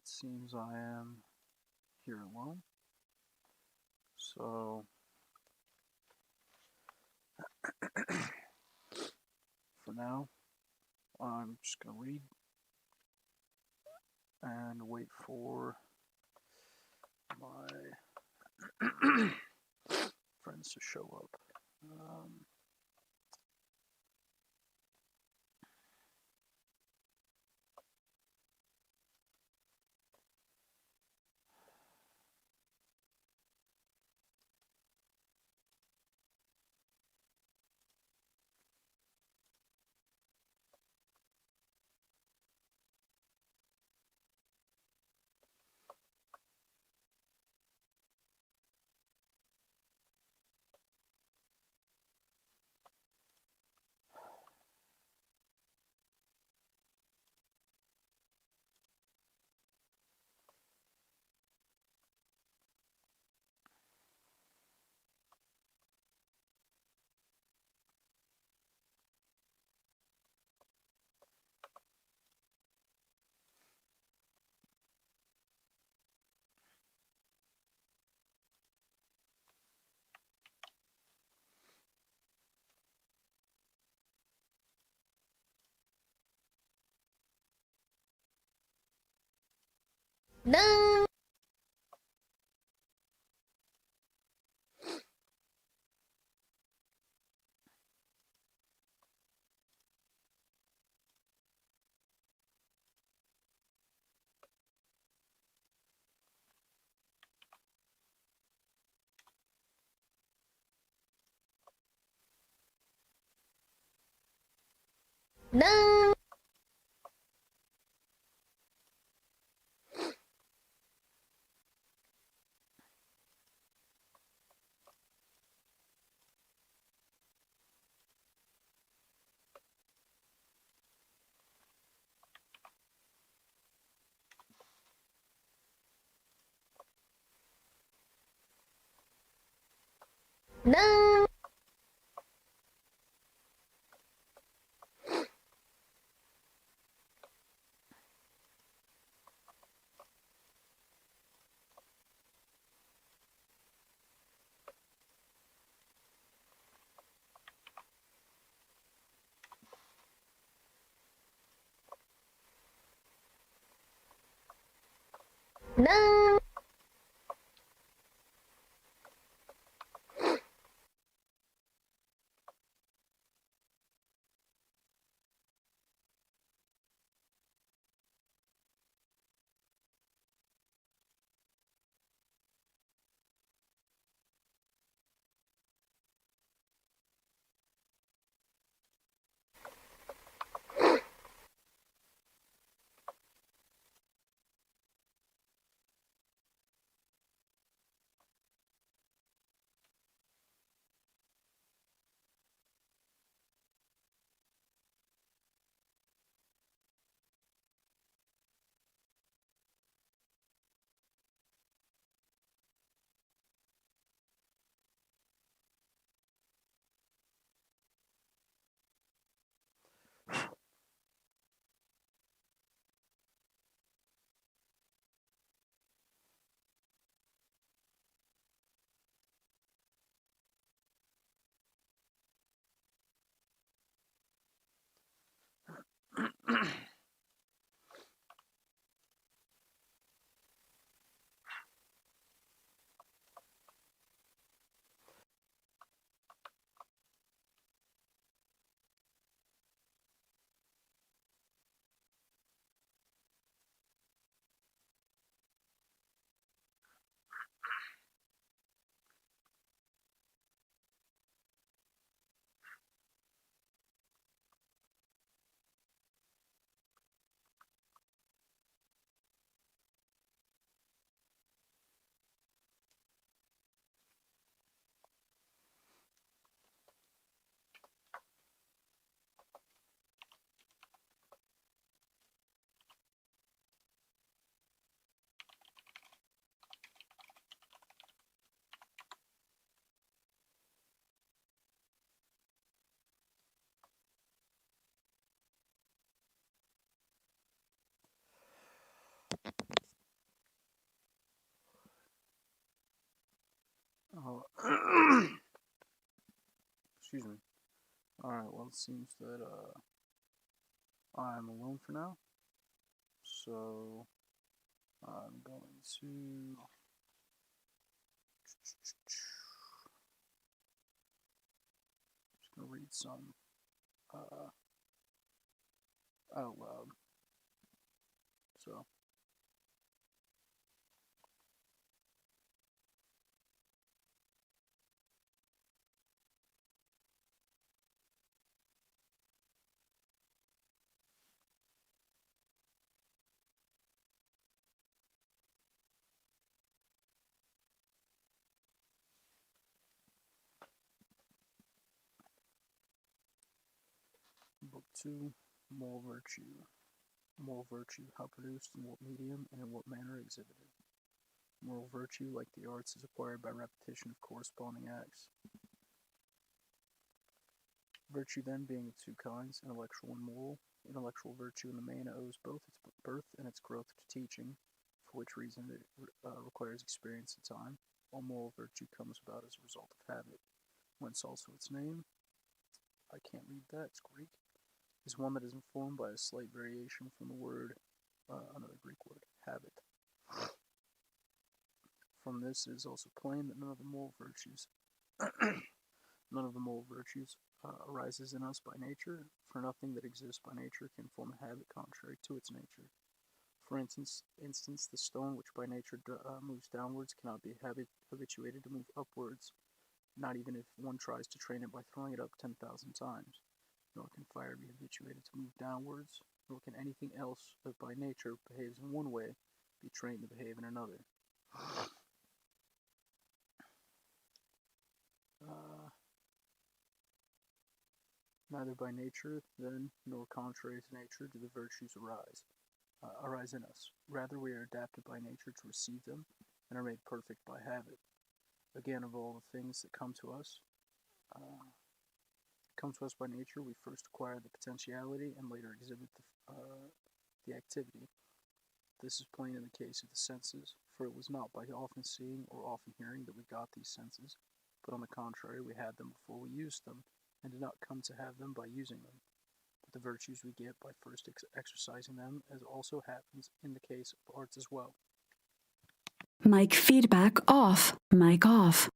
it seems I am here alone. So for now, I'm just going to read and wait for my friends to show up. No. No. No. No. Excuse me. Alright, well, it seems that I'm alone for now. So I'm going to read some out loud. So Book 2, Moral Virtue. Moral virtue, how produced, in what medium, and in what manner exhibited. Moral virtue, like the arts, is acquired by repetition of corresponding acts. Virtue, then, being of two kinds, intellectual and moral. Intellectual virtue in the main owes both its birth and its growth to teaching, for which reason it requires experience and time, while moral virtue comes about as a result of habit, whence also its name. I can't read that, it's Greek. Is one that is informed by a slight variation from the word, another Greek word, habit. From this it is also plain that none of the moral virtues arises in us by nature, for nothing that exists by nature can form a habit contrary to its nature. For instance, the stone which by nature moves downwards cannot be habituated to move upwards, not even if one tries to train it by throwing it up 10,000 times. Nor can fire be habituated to move downwards, nor can anything else that by nature behaves in one way be trained to behave in another. Neither by nature, then, nor contrary to nature do the virtues arise in us. Rather, we are adapted by nature to receive them, and are made perfect by habit. Again, of all the things that come to us by nature, we first acquire the potentiality and later exhibit the activity. This is plain in the case of the senses, for it was not by often seeing or often hearing that we got these senses, but on the contrary, we had them before we used them, and did not come to have them by using them. But the virtues we get by first exercising them, as also happens in the case of arts as well. Mic feedback off. Mic off.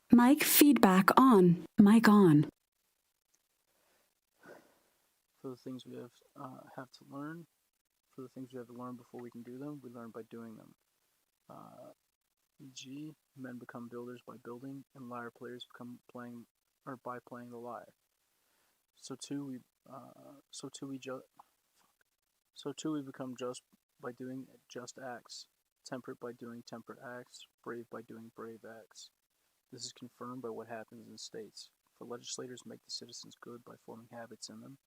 Mic feedback on. Mic on. For the things we have to learn, before we can do them, we learn by doing them. E.g., men become builders by building, and lyre players become by playing the lyre. So too we become just by doing just acts, temperate by doing temperate acts, brave by doing brave acts. This is confirmed by what happens in states, for legislators make the citizens good by forming habits in them,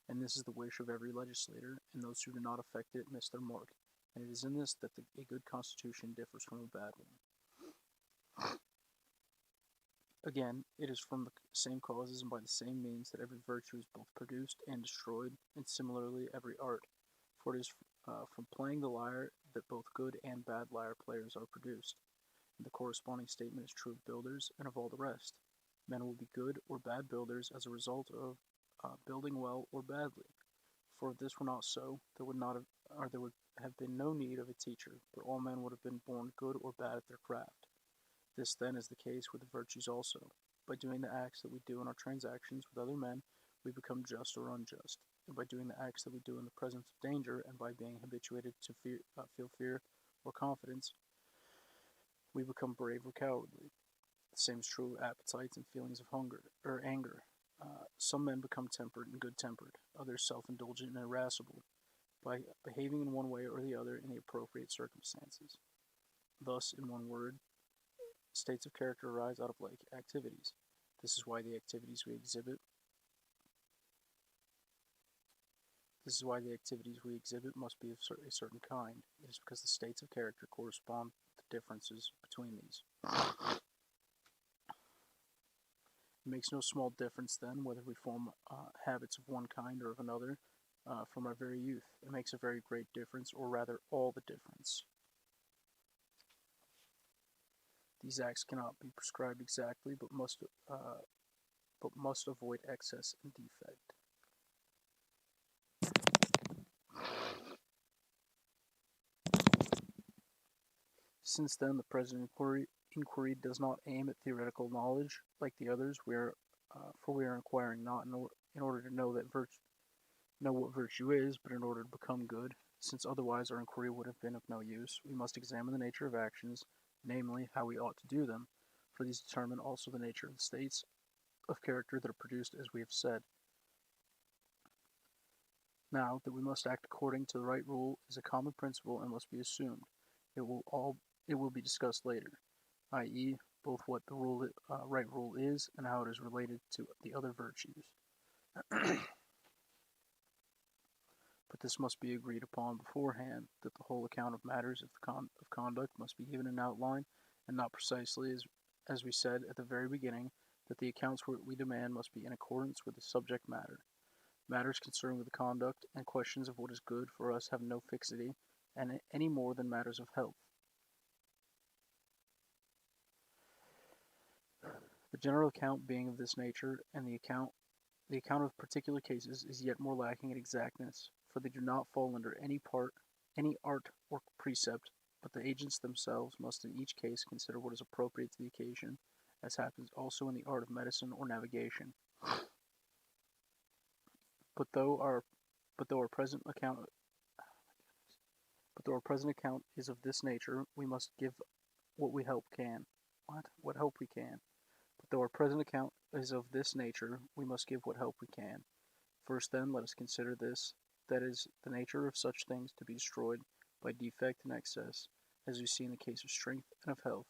and this is the wish of every legislator, and those who do not affect it miss their mark, and it is in this that a good constitution differs from a bad one. Again, it is from the same causes and by the same means that every virtue is both produced and destroyed, and similarly every art, for it is from playing the lyre that both good and bad lyre players are produced. And the corresponding statement is true of builders and of all the rest. Men will be good or bad builders as a result of building well or badly. For if this were not so, there would have been no need of a teacher, but all men would have been born good or bad at their craft. This then is the case with the virtues also. By doing the acts that we do in our transactions with other men, we become just or unjust, and by doing the acts that we do in the presence of danger, and by being habituated to feel fear or confidence, we become brave or cowardly. The same is true of appetites and feelings of hunger or anger. Some men become temperate and good-tempered, others self-indulgent and irascible, by behaving in one way or the other in the appropriate circumstances. Thus, in one word, states of character arise out of like activities. This is why the activities we exhibit must be of a certain kind. It is because the states of character correspond to the differences between these. It makes no small difference, then, whether we form habits of one kind or of another from our very youth. It makes a very great difference, or rather all the difference. These acts cannot be prescribed exactly, but must avoid excess and defect. Since then, the present inquiry does not aim at theoretical knowledge like the others. For we are inquiring not in order to know what virtue is, but in order to become good. Since otherwise our inquiry would have been of no use, we must examine the nature of actions, namely, how we ought to do them, for these determine also the nature of the states of character that are produced, as we have said. Now, that we must act according to the right rule is a common principle and must be assumed. It will be discussed later, i.e., both what the right rule is and how it is related to the other virtues. But this must be agreed upon beforehand, that the whole account of matters of conduct must be given in outline, and not precisely as we said at the very beginning, that the accounts we demand must be in accordance with the subject matter. Matters concerning with the conduct and questions of what is good for us have no fixity, and any more than matters of health. The general account being of this nature, and the account of particular cases is yet more lacking in exactness, for they do not fall under any art or precept, but the agents themselves must in each case consider what is appropriate to the occasion, as happens also in the art of medicine or navigation. But though our present account is of this nature, we must give what help we can. What help we can. But though our present account is of this nature, we must give what help we can. First, then, let us consider this, that is, the nature of such things to be destroyed by defect and excess, as we see in the case of strength and of health.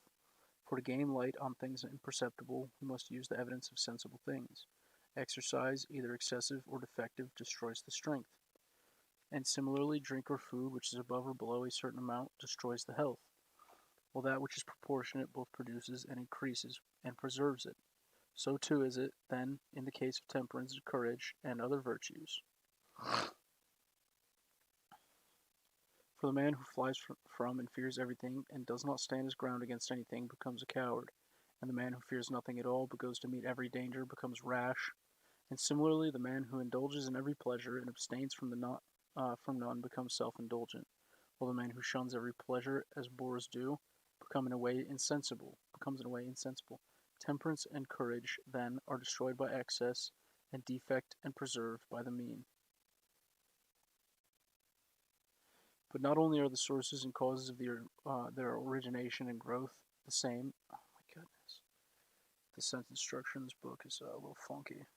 For to gain light on things imperceptible, we must use the evidence of sensible things. Exercise, either excessive or defective, destroys the strength. And similarly, drink or food which is above or below a certain amount destroys the health, while that which is proportionate both produces and increases and preserves it. So too is it, then, in the case of temperance, courage, and other virtues. For the man who flies from and fears everything and does not stand his ground against anything becomes a coward, and the man who fears nothing at all but goes to meet every danger becomes rash, and similarly the man who indulges in every pleasure and abstains from none becomes self-indulgent, while the man who shuns every pleasure as boors do becomes in a way insensible. Temperance and courage, then, are destroyed by excess, and defect and preserved by the mean. But not only are the sources and causes of their origination and growth the same. Oh my goodness, the sentence structure in this book is a little funky.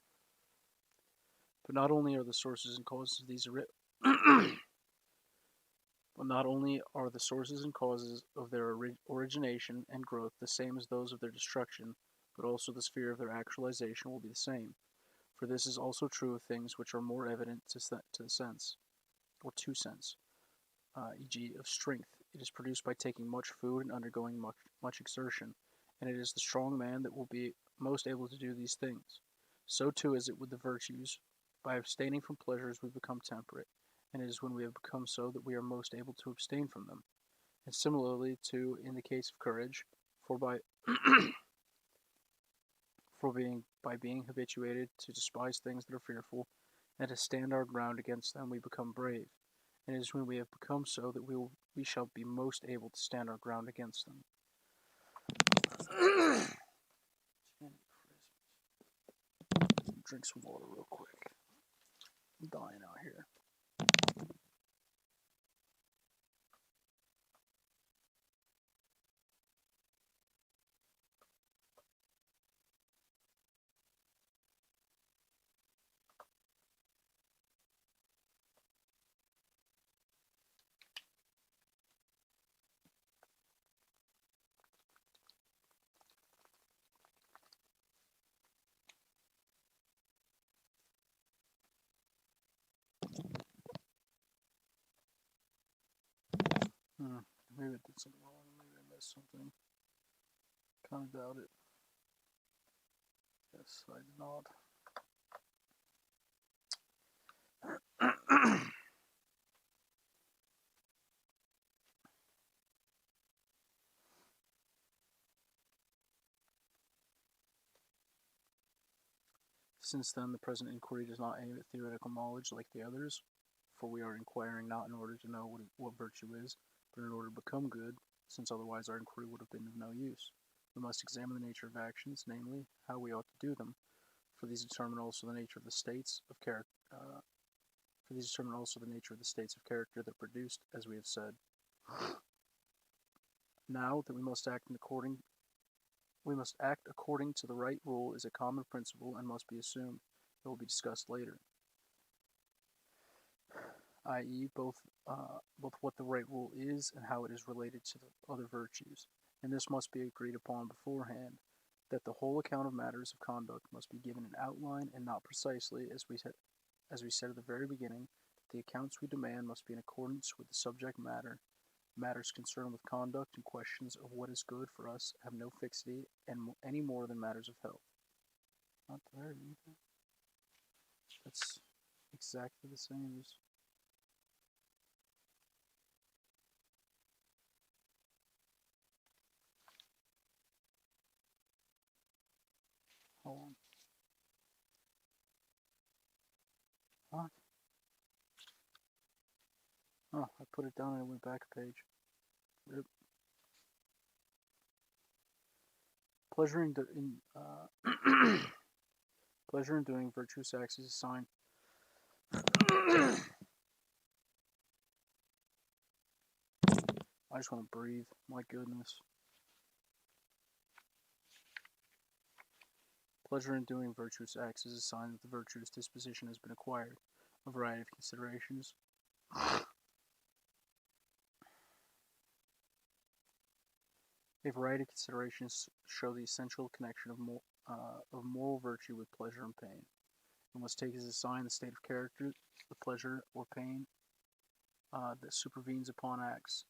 But not only are the sources and causes of these but not only are the sources and causes of their origination and growth the same as those of their destruction, but also the sphere of their actualization will be the same. For this is also true of things which are more evident to the sense, or to sense, e.g. of strength. It is produced by taking much food and undergoing much exertion, and it is the strong man that will be most able to do these things. So too is it with the virtues. By abstaining from pleasures we become temperate, and it is when we have become so that we are most able to abstain from them. And similarly, too, in the case of courage, for by being habituated to despise things that are fearful, and to stand our ground against them, we become brave. And it is when we have become so that we shall be most able to stand our ground against them. Drink some water real quick. I'm dying out here. Maybe I did something wrong. Maybe I missed something. Kind of doubt it. Yes, I did not. Since then, the present inquiry does not aim at theoretical knowledge like the others, for we are inquiring not in order to know what virtue is, but in order to become good, since otherwise our inquiry would have been of no use. We must examine the nature of actions, namely, how we ought to do them, for these determine also the nature of the states of character. For these determine also the nature of the states of character that are produced, as we have said. Now that we must act according to the right rule is a common principle and must be assumed. It will be discussed later, i.e., both what the right rule is and how it is related to the other virtues. And this must be agreed upon beforehand, that the whole account of matters of conduct must be given in outline and not precisely, as we said at the very beginning, that the accounts we demand must be in accordance with the subject matter. Matters concerned with conduct and questions of what is good for us have no fixity any more than matters of health. Not there either. That's exactly the same as. Hold on. Huh? Oh, I put it down and it went back a page. Yep. Pleasure in pleasure in doing virtuous acts is a sign. I just want to breathe. My goodness. Pleasure in doing virtuous acts is a sign that the virtuous disposition has been acquired. A variety of considerations. A variety of considerations show the essential connection of moral virtue with pleasure and pain. We must take as a sign the state of character, the pleasure or pain that supervenes upon acts.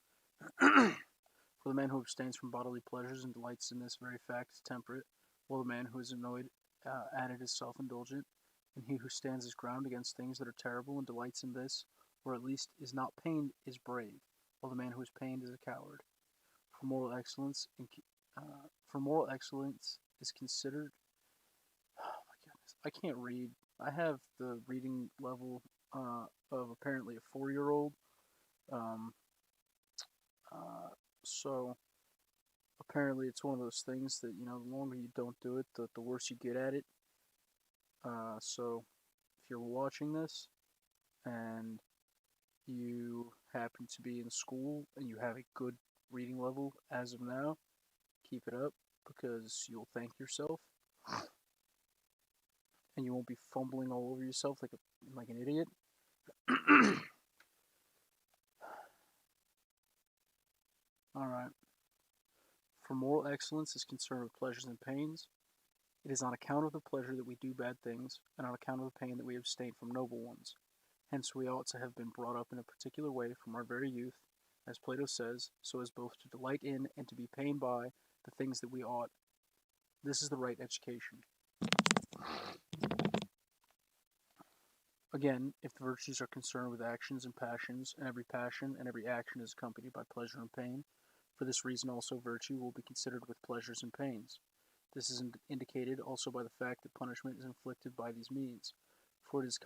For the man who abstains from bodily pleasures and delights in this very fact is temperate, while the man who is annoyed at it is self-indulgent, and he who stands his ground against things that are terrible and delights in this, or at least is not pained, is brave, while the man who is pained is a coward. For moral excellence, is considered. Oh my goodness, I can't read. I have the reading level of apparently a 4-year-old. Um, so apparently it's one of those things that the longer you don't do it, the worse you get at it. So if you're watching this and you happen to be in school and you have a good reading level as of now, keep it up because you'll thank yourself and you won't be fumbling all over yourself like an idiot. All right. For moral excellence is concerned with pleasures and pains. It is on account of the pleasure that we do bad things, and on account of the pain that we abstain from noble ones. Hence we ought to have been brought up in a particular way from our very youth, as Plato says, so as both to delight in and to be pained by the things that we ought. This is the right education. Again, if the virtues are concerned with actions and passions, and every passion and every action is accompanied by pleasure and pain, for this reason also virtue will be considered with pleasures and pains. This is indicated also by the fact that punishment is inflicted by these means, for it is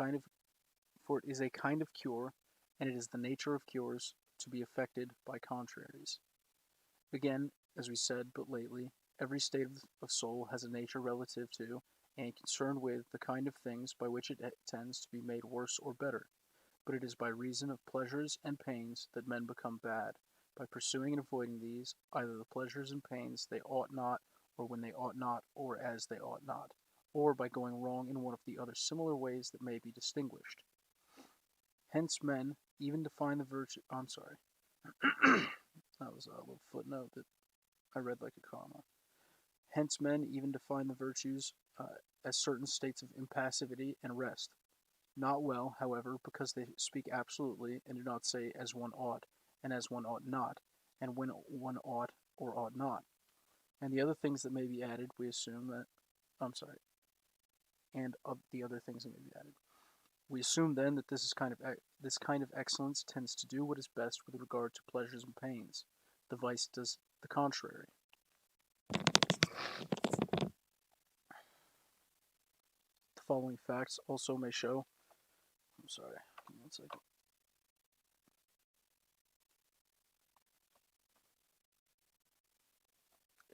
a kind of cure, and it is the nature of cures to be affected by contraries. Again, as we said but lately, every state of soul has a nature relative to and concerned with the kind of things by which it tends to be made worse or better, but it is by reason of pleasures and pains that men become bad, by pursuing and avoiding these, either the pleasures and pains they ought not, or when they ought not, or as they ought not, or by going wrong in one of the other similar ways that may be distinguished. Hence men even define the virtue. I'm sorry. That was a little footnote that I read like a comma. Hence men even define the virtues as certain states of impassivity and rest. Not well, however, because they speak absolutely and do not say as one ought, and as one ought not, and when one ought or ought not. And the other things that may be added, we assume that. I'm sorry. And of the other things that may be added. We assume then that this kind of excellence tends to do what is best with regard to pleasures and pains. The vice does the contrary. The following facts also may show. I'm sorry, give me 1 second.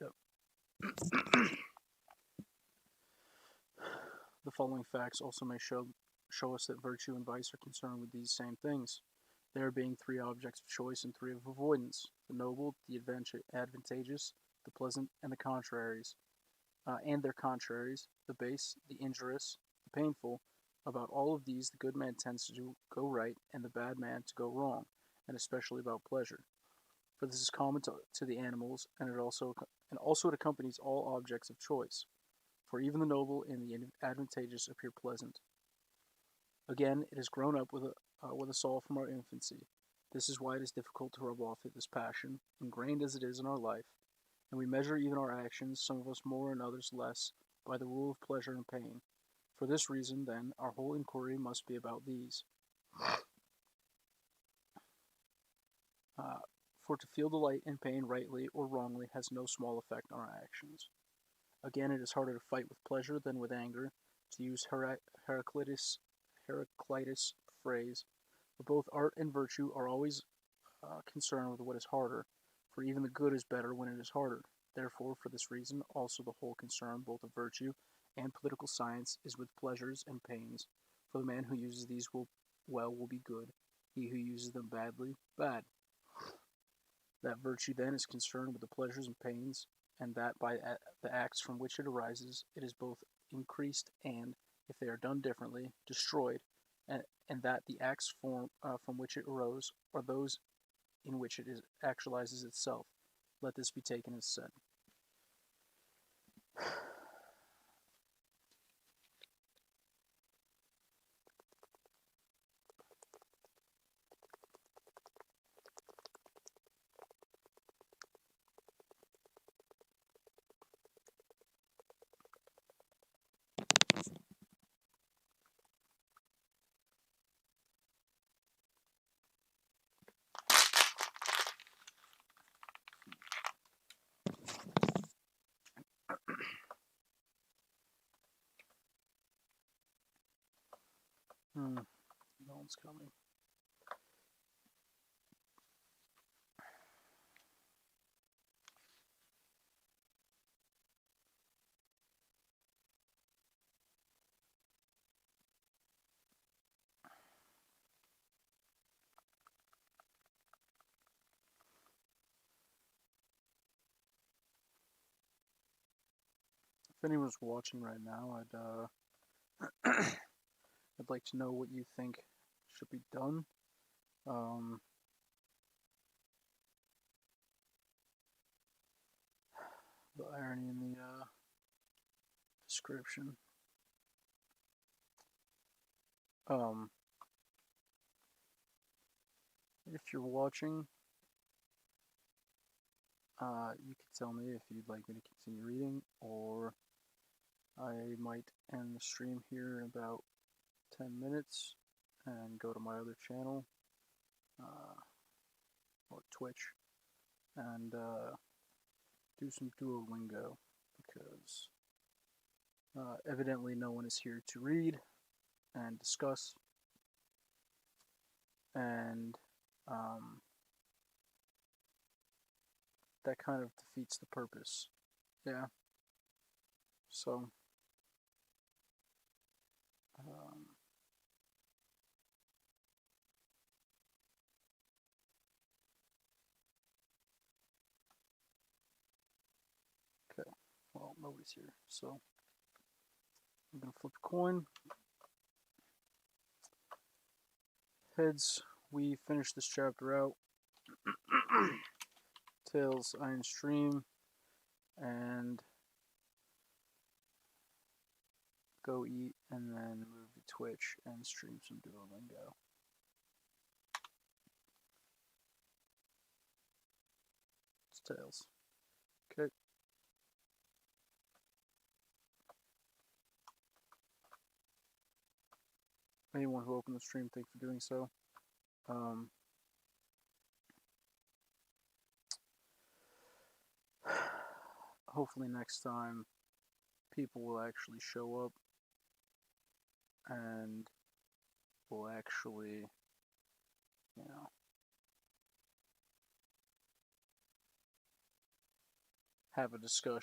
Yep. The following facts also may show us that virtue and vice are concerned with these same things. There being 3 objects of choice and 3 of avoidance: the noble, the advantageous, the pleasant, and the contraries, and their contraries, the base, the injurious, the painful. About all of these, the good man tends to go right, and the bad man to go wrong, and especially about pleasure. For this is common to the animals, and it accompanies all objects of choice. For even the noble and the advantageous appear pleasant. Again, it has grown up with us all from our infancy. This is why it is difficult to rub off this passion, ingrained as it is in our life, and we measure even our actions, some of us more and others less, by the rule of pleasure and pain. For this reason, then, our whole inquiry must be about these. Uh, for to feel delight and pain rightly or wrongly has no small effect on our actions. Again, it is harder to fight with pleasure than with anger, to use Heraclitus' phrase. But both art and virtue are always concerned with what is harder, for even the good is better when it is harder. Therefore, for this reason, also the whole concern, both of virtue and political science, is with pleasures and pains. For the man who uses these will be good; he who uses them badly, bad. That virtue then is concerned with the pleasures and pains, and that by the acts from which it arises, it is both increased and, if they are done differently, destroyed, and that the acts from which it arose are those in which it actualizes itself. Let this be taken as said. No one's coming. If anyone's watching right now, I'd like to know what you think should be done. The irony in the description. If you're watching, you can tell me if you'd like me to continue reading, or I might end the stream here in about 10 minutes and go to my other channel, or Twitch, and do some Duolingo, because evidently no one is here to read and discuss, and that kind of defeats the purpose. Yeah. So, okay. Well, nobody's here, so I'm gonna flip a coin. Heads, we finish this chapter out. Tails, I stream and go eat, and then move to Twitch and stream some Duolingo. It's Tails. Okay. Anyone who opened the stream, thanks for doing so. Hopefully next time people will actually show up and we'll actually, have a discussion